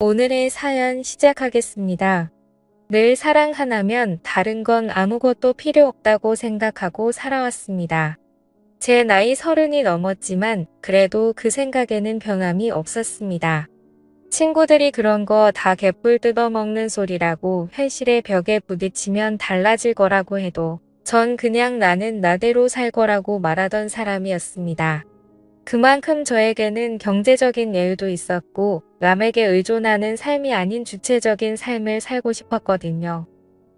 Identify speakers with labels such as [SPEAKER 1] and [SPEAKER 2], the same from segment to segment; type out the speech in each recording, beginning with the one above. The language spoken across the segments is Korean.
[SPEAKER 1] 오늘의 사연 시작하겠습니다. 늘 사랑 하나면 다른 건 아무것도 필요 없다고 생각하고 살아왔습니다. 제 나이 30이 넘었지만 그래도 그 생각에는 변함이 없었습니다. 친구들이 그런 거 다 개뿔 뜯어먹는 소리라고 현실의 벽에 부딪히면 달라질 거라고 해도 전 그냥 나는 나대로 살 거라고 말하던 사람이었습니다. 그만큼 저에게는 경제적인 여유도 있었고 남에게 의존하는 삶이 아닌 주체적인 삶을 살고 싶었거든요.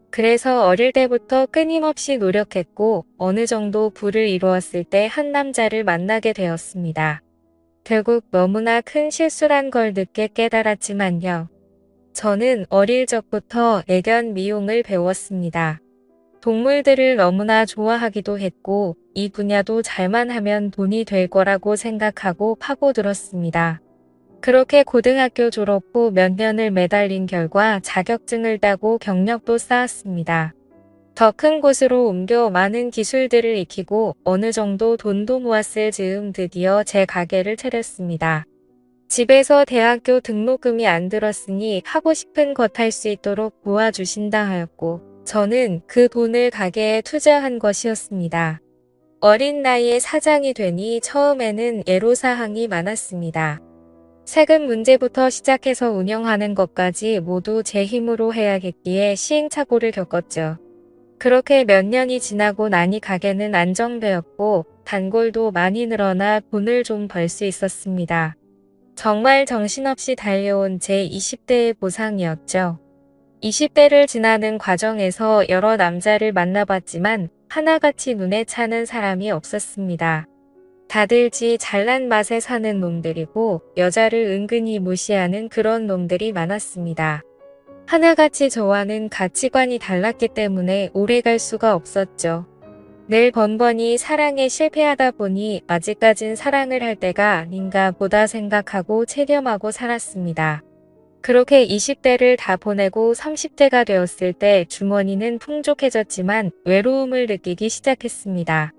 [SPEAKER 1] 그래서 어릴 때부터 끊임없이 노력했고 어느 정도 부를 이루었을 때 한 남자를 만나게 되었습니다. 결국 너무나 큰 실수란 걸 늦게 깨달았지만요. 저는 어릴 적부터 애견 미용을 배웠습니다. 동물들을 너무나 좋아하기도 했고 이 분야도 잘만 하면 돈이 될 거라고 생각하고 파고들었습니다. 그렇게 고등학교 졸업 후 몇 년을 매달린 결과 자격증을 따고 경력도 쌓았습니다. 더 큰 곳으로 옮겨 많은 기술들을 익히고 어느 정도 돈도 모았을 즈음 드디어 제 가게를 차렸습니다. 집에서 대학교 등록금이 안 들었으니 하고 싶은 것 할 수 있도록 모아주신다 하였고 저는 그 돈을 가게에 투자한 것이었습니다. 어린 나이에 사장이 되니 처음에는 애로사항이 많았습니다. 세금 문제부터 시작해서 운영하는 것까지 모두 제 힘으로 해야겠기에 시행착오를 겪었죠. 그렇게 몇 년이 지나고 나니 가게는 안정되었고 단골도 많이 늘어나 돈을 좀 벌 수 있었습니다. 정말 정신없이 달려온 제 20대의 보상이었죠. 20대를 지나는 과정에서 여러 남자를 만나봤지만 하나같이 눈에 차는 사람이 없었습니다. 다들 지 잘난 맛에 사는 놈들이고 여자를 은근히 무시하는 그런 놈들이 많았습니다. 하나같이 저와는 가치관이 달랐기 때문에 오래갈 수가 없었죠. 늘 번번이 사랑에 실패하다 보니 아직까진 사랑을 할 때가 아닌가 보다 생각하고 체념하고 살았습니다. 그렇게 20대를 다 보내고 30대가 되었을 때 주머니는 풍족해졌지만 외로움을 느끼기 시작했습니다.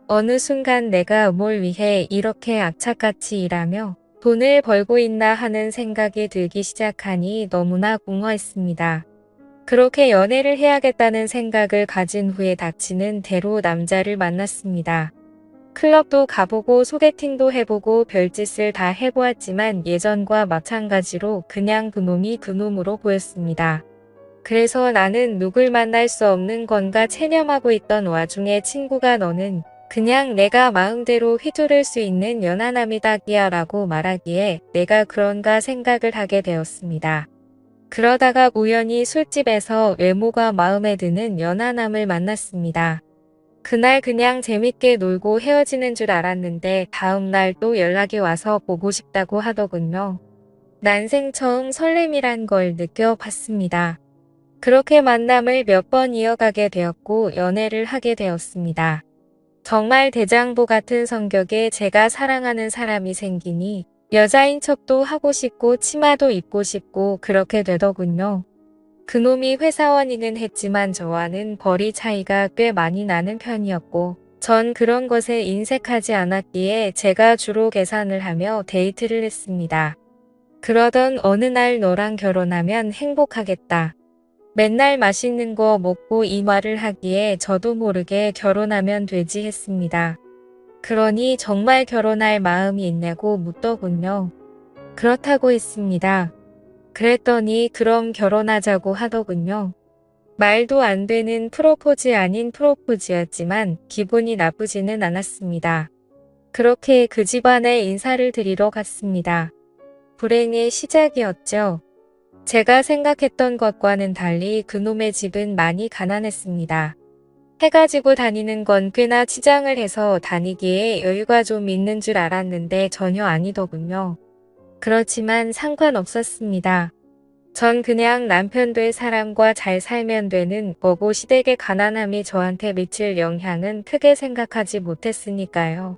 [SPEAKER 1] 어느 순간 내가 뭘 위해 이렇게 악착같이 일하며 돈을 벌고 있나 하는 생각이 들기 시작하니 너무나 공허했습니다. 그렇게 연애를 해야겠다는 생각을 가진 후에 닥치는 대로 남자를 만났습니다. 클럽도 가보고 소개팅도 해보고 별짓을 다 해보았지만 예전과 마찬가지로 그냥 그놈이 그놈으로 보였습니다. 그래서 나는 누굴 만날 수 없는 건가 체념하고 있던 와중에 친구가 너는 그냥 내가 마음대로 휘두를 수 있는 연하남이다 라고 말하기에 내가 그런가 생각을 하게 되었습니다. 그러다가 우연히 술집에서 외모가 마음에 드는 연하남을 만났습니다. 그날 그냥 재밌게 놀고 헤어지는 줄 알았는데 다음날 또 연락이 와서 보고 싶다고 하더군요. 난생 처음 설렘이란 걸 느껴봤습니다. 그렇게 만남을 몇 번 이어가게 되었고 연애를 하게 되었습니다. 정말 대장보 같은 성격에 제가 사랑하는 사람이 생기니 여자인 척도 하고 싶고 치마도 입고 싶고 그렇게 되더군요. 그놈이 회사원이긴 했지만 저와는 벌이 차이가 꽤 많이 나는 편이었고 전 그런 것에 인색하지 않았기에 제가 주로 계산을 하며 데이트를 했습니다. 그러던 어느 날 너랑 결혼하면 행복하겠다. 맨날 맛있는 거 먹고 이 말을 하기에 저도 모르게 결혼하면 되지 했습니다. 그러니 정말 결혼할 마음이 있냐고 묻더군요. 그렇다고 했습니다. 그랬더니 그럼 결혼하자고 하더군요. 말도 안 되는 프로포즈 아닌 프로포즈였지만 기분이 나쁘지는 않았습니다. 그렇게 그 집안에 인사를 드리러 갔습니다. 불행의 시작이었죠. 제가 생각했던 것과는 달리 그놈의 집은 많이 가난했습니다. 해가지고 다니는 건 꽤나 치장을 해서 다니기에 여유가 좀 있는 줄 알았는데 전혀 아니더군요. 그렇지만 상관없었습니다. 전 그냥 남편 될 사람과 잘 살면 되는 거고 시댁의 가난함이 저한테 미칠 영향은 크게 생각하지 못했으니까요.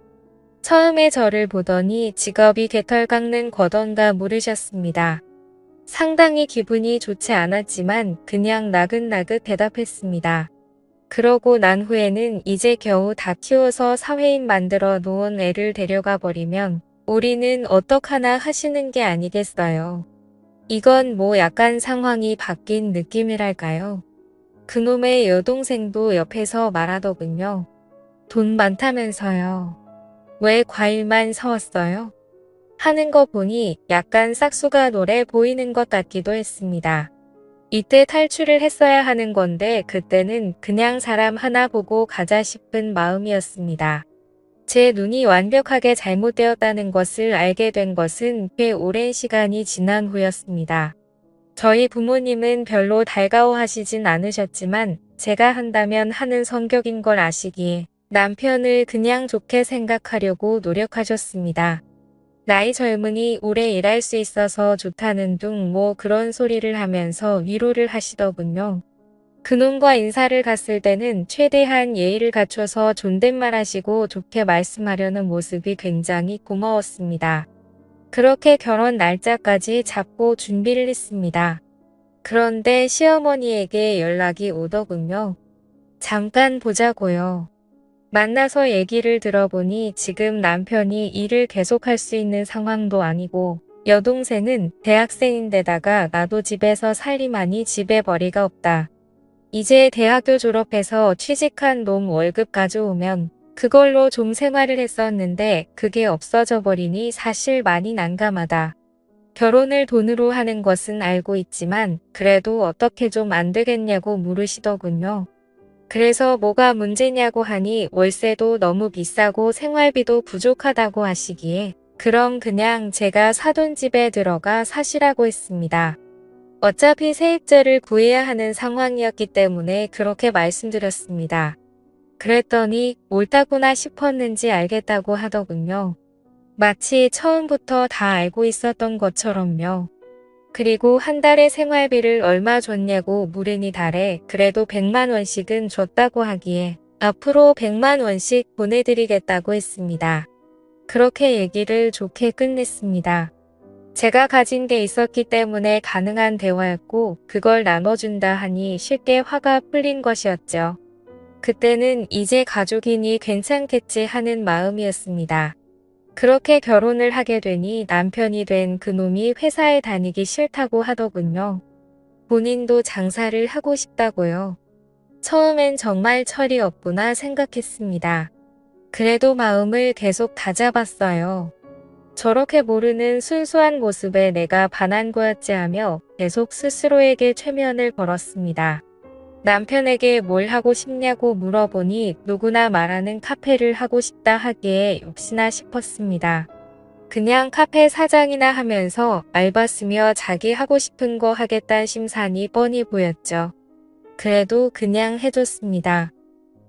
[SPEAKER 1] 처음에 저를 보더니 직업이 개털 깎는 거던가 물으셨습니다. 상당히 기분이 좋지 않았지만 그냥 나긋나긋 대답했습니다. 그러고 난 후에는 이제 겨우 다 키워서 사회인 만들어 놓은 애를 데려가 버리면 우리는 어떡하나 하시는 게 아니겠어요. 이건 뭐 약간 상황이 바뀐 느낌이랄까요? 그놈의 여동생도 옆에서 말하더군요. 돈 많다면서요. 왜 과일만 사왔어요? 하는 거 보니 약간 싹수가 노래 보이는 것 같기도 했습니다. 이때 탈출을 했어야 하는 건데 그때는 그냥 사람 하나 보고 가자 싶은 마음이었습니다. 제 눈이 완벽하게 잘못되었다는 것을 알게 된 것은 꽤 오랜 시간이 지난 후였습니다. 저희 부모님은 별로 달가워하시진 않으셨지만 제가 한다면 하는 성격인 걸 아시기에 남편을 그냥 좋게 생각하려고 노력하셨습니다. 나이 젊으니 오래 일할 수 있어서 좋다는 둥 뭐 그런 소리를 하면서 위로를 하시더군요. 그놈과 인사를 갔을 때는 최대한 예의를 갖춰서 존댓말 하시고 좋게 말씀하려는 모습이 굉장히 고마웠습니다. 그렇게 결혼 날짜까지 잡고 준비를 했습니다. 그런데 시어머니에게 연락이 오더군요. 잠깐 보자고요. 만나서 얘기를 들어보니 지금 남편이 일을 계속할 수 있는 상황도 아니고 여동생은 대학생인데다가 나도 집에서 살림하니 집에 벌이가 없다. 이제 대학교 졸업해서 취직한 놈 월급 가져오면 그걸로 좀 생활을 했었는데 그게 없어져 버리니 사실 많이 난감하다. 결혼을 돈으로 하는 것은 알고 있지만 그래도 어떻게 좀 안 되겠냐고 물으시더군요. 그래서 뭐가 문제냐고 하니 월세도 너무 비싸고 생활비도 부족하다고 하시기에 그럼 그냥 제가 사돈 집에 들어가 사시라고 했습니다. 어차피 세입자를 구해야 하는 상황이었기 때문에 그렇게 말씀드렸습니다. 그랬더니 옳다구나 싶었는지 알겠다고 하더군요. 마치 처음부터 다 알고 있었던 것처럼요. 그리고 한 달에 생활비를 얼마 줬냐고 물으니 달에 그래도 100만 원씩은 줬다고 하기에 앞으로 100만 원씩 보내드리겠다고 했습니다. 그렇게 얘기를 좋게 끝냈습니다. 제가 가진 게 있었기 때문에 가능한 대화였고 그걸 나눠준다 하니 쉽게 화가 풀린 것이었죠. 그때는 이제 가족이니 괜찮겠지 하는 마음이었습니다. 그렇게 결혼을 하게 되니 남편이 된 그놈이 회사에 다니기 싫다고 하더군요. 본인도 장사를 하고 싶다고요. 처음엔 정말 철이 없구나 생각했습니다. 그래도 마음을 계속 다잡았어요. 저렇게 모르는 순수한 모습에 내가 반한 거였지 하며 계속 스스로에게 최면을 걸었습니다. 남편에게 뭘 하고 싶냐고 물어보니 누구나 말하는 카페를 하고 싶다 하기에 역시나 싶었습니다. 그냥 카페 사장이나 하면서 알바 쓰며 자기 하고 싶은 거 하겠다는 심산이 뻔히 보였죠. 그래도 그냥 해줬습니다.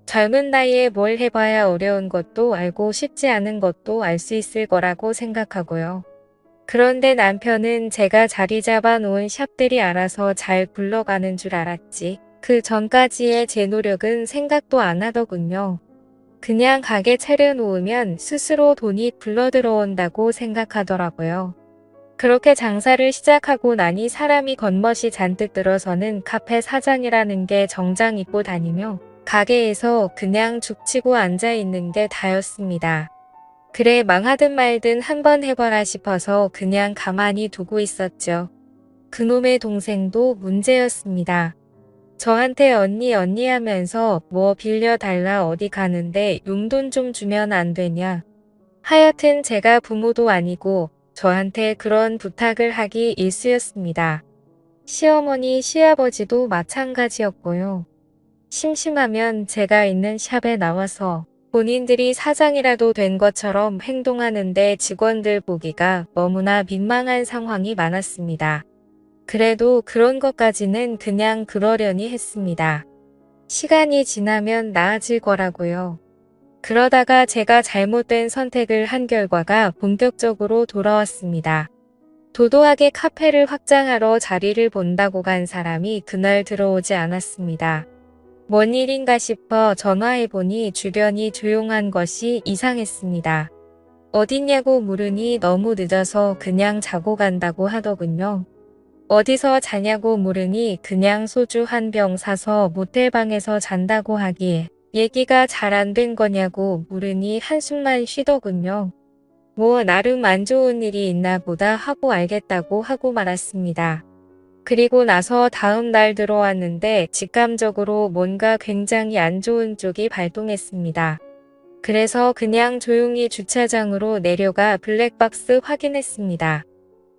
[SPEAKER 1] 젊은 나이에 뭘 해봐야 어려운 것도 알고 쉽지 않은 것도 알 수 있을 거라고 생각하고요. 그런데 남편은 제가 자리 잡아 놓은 샵들이 알아서 잘 굴러가는 줄 알았지. 그 전까지의 제 노력은 생각도 안 하더군요. 그냥 가게 차려놓으면 스스로 돈이 굴러들어온다고 생각하더라고요. 그렇게 장사를 시작하고 나니 사람이 겉멋이 잔뜩 들어서는 카페 사장이라는 게 정장 입고 다니며 가게에서 그냥 죽치고 앉아있는 게 다였습니다. 그래 망하든 말든 한번 해봐라 싶어서 그냥 가만히 두고 있었죠. 그놈의 동생도 문제였습니다. 저한테 언니 하면서 뭐 빌려달라 어디 가는데 용돈 좀 주면 안 되냐. 하여튼 제가 부모도 아니고 저한테 그런 부탁을 하기 일쑤였습니다. 시어머니 시아버지도 마찬가지였고요. 심심하면 제가 있는 샵에 나와서 본인들이 사장이라도 된 것처럼 행동하는데 직원들 보기가 너무나 민망한 상황이 많았습니다. 그래도 그런 것까지는 그냥 그러려니 했습니다. 시간이 지나면 나아질 거라고요. 그러다가 제가 잘못된 선택을 한 결과가 본격적으로 돌아왔습니다. 도도하게 카페를 확장하러 자리를 본다고 간 사람이 그날 들어오지 않았습니다. 뭔 일인가 싶어 전화해보니 주변이 조용한 것이 이상했습니다. 어딨냐고 물으니 너무 늦어서 그냥 자고 간다고 하더군요. 어디서 자냐고 물으니 그냥 소주 한 병 사서 모텔방에서 잔다고 하기에 얘기가 잘 안 된 거냐고 물으니 한숨만 쉬더군요. 뭐 나름 안 좋은 일이 있나 보다 하고 알겠다고 하고 말았습니다. 그리고 나서 다음 날 들어왔는데 직감적으로 뭔가 굉장히 안 좋은 쪽이 발동했습니다. 그래서 그냥 조용히 주차장으로 내려가 블랙박스 확인했습니다.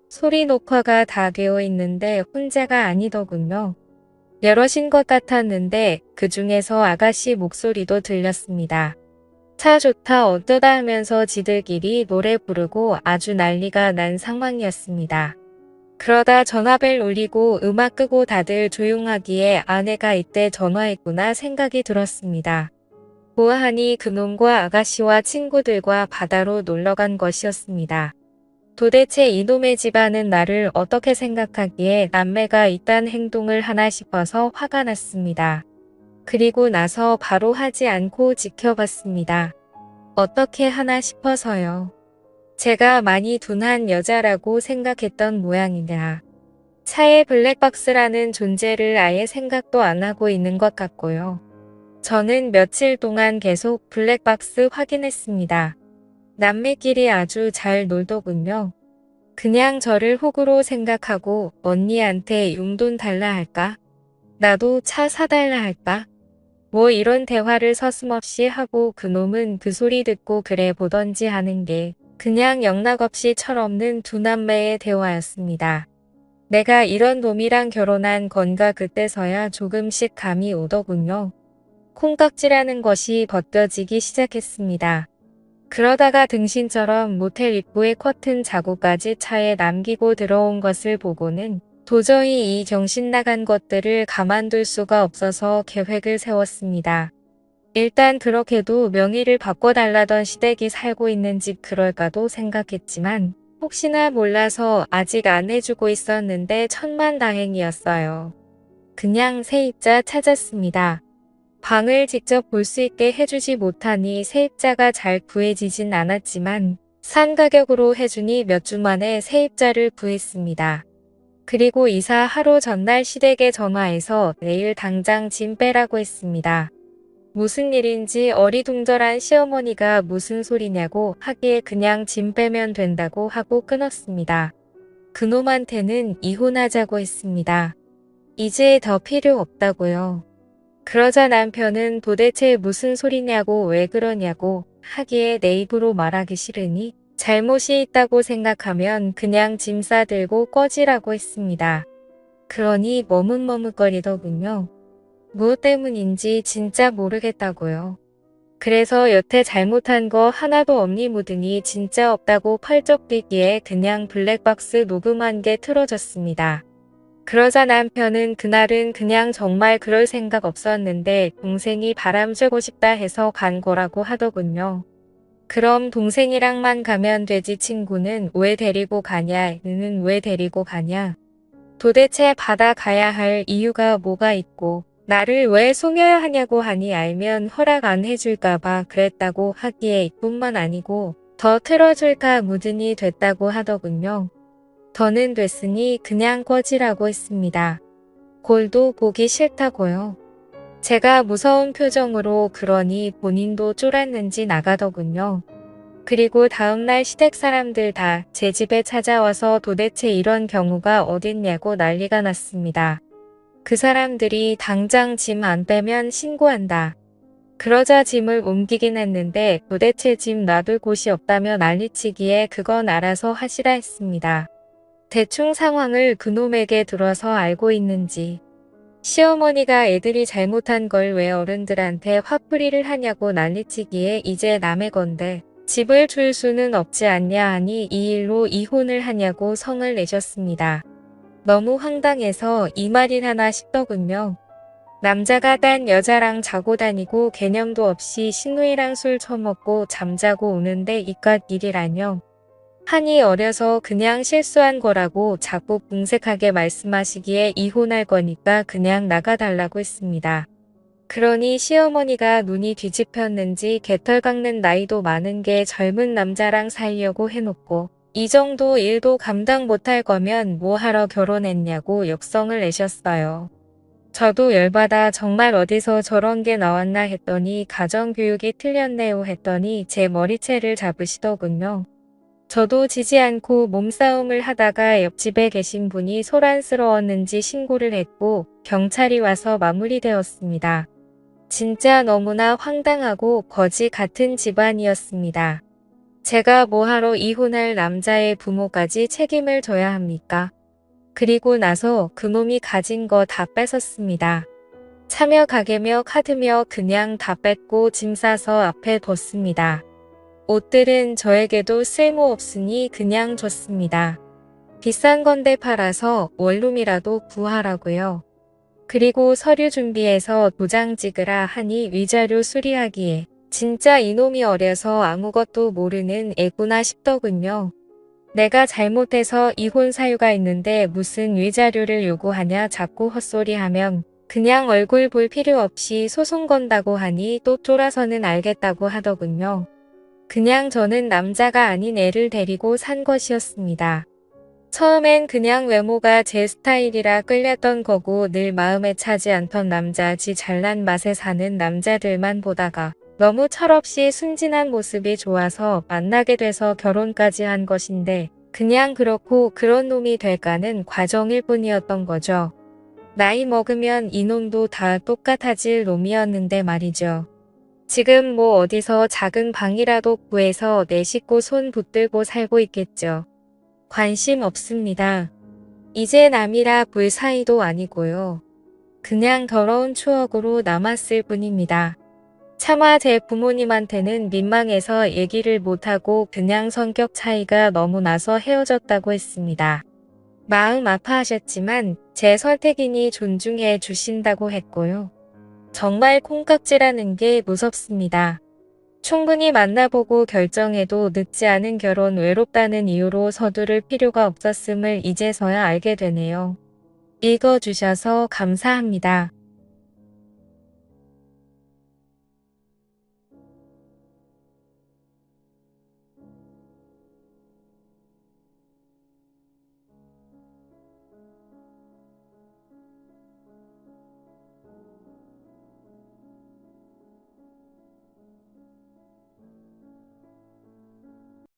[SPEAKER 1] 소리 녹화가 다 되어 있는데 혼자가 아니더군요. 여럿인 것 같았는데 그 중에서 아가씨 목소리도 들렸습니다. 차 좋다 어쩌다 하면서 지들끼리 노래 부르고 아주 난리가 난 상황이었습니다. 그러다 전화벨 울리고 음악 끄고 다들 조용하기에 아내가 이때 전화했구나 생각이 들었습니다. 보아하니 그놈과 아가씨와 친구들과 바다로 놀러간 것이었습니다. 도대체 이놈의 집안은 나를 어떻게 생각하기에 남매가 이딴 행동을 하나 싶어서 화가 났습니다. 그리고 나서 바로 하지 않고 지켜봤습니다. 어떻게 하나 싶어서요. 제가 많이 둔한 여자라고 생각했던 모양이냐. 차에 블랙박스라는 존재를 아예 생각도 안 하고 있는 것 같고요. 저는 며칠 동안 계속 블랙박스 확인했습니다. 남매끼리 아주 잘 놀더군요. 그냥 저를 호구로 생각하고 언니한테 용돈 달라 할까? 나도 차 사달라 할까? 뭐 이런 대화를 서슴없이 하고 그놈은 그 소리 듣고 그래 보던지 하는 게 그냥 영락없이 철없는 두 남매의 대화였습니다. 내가 이런 놈이랑 결혼한 건가 그때서야 조금씩 감이 오더군요. 콩깍지라는 것이 벗겨지기 시작했습니다. 그러다가 등신처럼 모텔 입구에 커튼 자국까지 차에 남기고 들어온 것을 보고는 도저히 이 정신 나간 것들을 가만둘 수가 없어서 계획을 세웠습니다. 일단 그렇게도 명의를 바꿔달라던 시댁이 살고 있는 집 그럴까도 생각했지만 혹시나 몰라서 아직 안 해주고 있었는데 천만다행이었어요. 그냥 세입자 찾았습니다. 방을 직접 볼 수 있게 해주지 못하니 세입자가 잘 구해지진 않았지만 산 가격으로 해주니 몇 주 만에 세입자를 구했습니다. 그리고 이사하루 전날 시댁에 전화해서 내일 당장 짐 빼라고 했습니다. 무슨 일인지 어리둥절한 시어머니가 무슨 소리냐고 하기에 그냥 짐 빼면 된다고 하고 끊었습니다. 그놈한테는 이혼하자고 했습니다. 이제 더 필요 없다고요. 그러자 남편은 도대체 무슨 소리냐고 왜 그러냐고 하기에 내 입으로 말하기 싫으니 잘못이 있다고 생각하면 그냥 짐 싸들고 꺼지라고 했습니다. 그러니 머뭇머뭇거리더군요. 무엇 때문인지 진짜 모르겠다고요. 그래서 여태 잘못한 거 하나도 없니 묻으니 진짜 없다고 펄쩍 뛰기에 그냥 블랙박스 녹음한 게 틀어졌습니다. 그러자 남편은 그날은 그냥 정말 그럴 생각 없었는데 동생이 바람 쐬고 싶다 해서 간 거라고 하더군요. 그럼 동생이랑만 가면 되지 친구는 왜 데리고 가냐, 는 왜 데리고 가냐. 도대체 바다 가야 할 이유가 뭐가 있고 나를 왜 속여야 하냐고 하니 알면 허락 안 해줄까봐 그랬다고 하기에 이뿐만 아니고 더 틀어줄까 묻으니 됐다고 하더군요. 더는 됐으니 그냥 꺼지라고 했습니다. 골도 보기 싫다고요. 제가 무서운 표정으로 그러니 본인도 쫄았는지 나가더군요. 그리고 다음날 시댁 사람들 다 제 집에 찾아와서 도대체 이런 경우가 어딨냐고 난리가 났습니다. 그 사람들이 당장 짐 안 빼면 신고한다. 그러자 짐을 옮기긴 했는데 도대체 짐 놔둘 곳이 없다며 난리치기에 그건 알아서 하시라 했습니다. 대충 상황을 그놈에게 들어서 알고 있는지. 시어머니가 애들이 잘못한 걸 왜 어른들한테 화풀이를 하냐고 난리치기에 이제 남의 건데 집을 줄 수는 없지 않냐 하니 이 일로 이혼을 하냐고 성을 내셨습니다. 너무 황당해서 이 말이라나 싶더군요. 남자가 딴 여자랑 자고 다니고 개념도 없이 시누이랑 술 처먹고 잠자고 오는데 이깟 일이라뇨. 하니 어려서 그냥 실수한 거라고 자꾸 궁색하게 말씀하시기에 이혼할 거니까 그냥 나가달라고 했습니다. 그러니 시어머니가 눈이 뒤집혔는지 개털 깎는 나이도 많은 게 젊은 남자랑 살려고 해놓고 이 정도 일도 감당 못할 거면 뭐하러 결혼했냐고 역성을 내셨어요. 저도 열받아 정말 어디서 저런 게 나왔나 했더니 가정교육이 틀렸네요 했더니 제 머리채를 잡으시더군요. 저도 지지 않고 몸싸움을 하다가 옆집에 계신 분이 소란스러웠는지 신고를 했고 경찰이 와서 마무리되었습니다. 진짜 너무나 황당하고 거지 같은 집안이었습니다. 제가 뭐하러 이혼할 남자의 부모까지 책임을 져야 합니까? 그리고 나서 그놈이 가진 거 다 뺏었습니다. 차며 가게며 카드며 그냥 다 뺏고 짐 싸서 앞에 뒀습니다. 옷들은 저에게도 쓸모없으니 그냥 줬습니다. 비싼 건데 팔아서 원룸이라도 구하라고요. 그리고 서류 준비해서 도장 찍으라 하니 위자료 수리하기에 진짜 이놈이 어려서 아무것도 모르는 애구나 싶더군요. 내가 잘못해서 이혼 사유가 있는데 무슨 위자료를 요구하냐 자꾸 헛소리하면 그냥 얼굴 볼 필요 없이 소송 건다고 하니 또 쫄아서는 알겠다고 하더군요. 그냥 저는 남자가 아닌 애를 데리고 산 것이었습니다. 처음엔 그냥 외모가 제 스타일이라 끌렸던 거고 늘 마음에 차지 않던 남자지 잘난 맛에 사는 남자들만 보다가 너무 철없이 순진한 모습이 좋아서 만나게 돼서 결혼까지 한 것인데 그냥 그렇고 그런 놈이 될까는 과정일 뿐이었던 거죠. 나이 먹으면 이놈도 다 똑같아질 놈이었는데 말이죠. 지금 뭐 어디서 작은 방이라도 구해서 내 식구 손 붙들고 살고 있겠죠. 관심 없습니다. 이제 남이라 볼 사이도 아니고요. 그냥 더러운 추억으로 남았을 뿐입니다. 차마 제 부모님한테는 민망해서 얘기를 못하고 그냥 성격 차이가 너무 나서 헤어졌다고 했습니다. 마음 아파하셨지만 제 선택이니 존중해 주신다고 했고요. 정말 콩깍지라는 게 무섭습니다. 충분히 만나보고 결정해도 늦지 않은 결혼 외롭다는 이유로 서두를 필요가 없었음을 이제서야 알게 되네요. 읽어주셔서 감사합니다.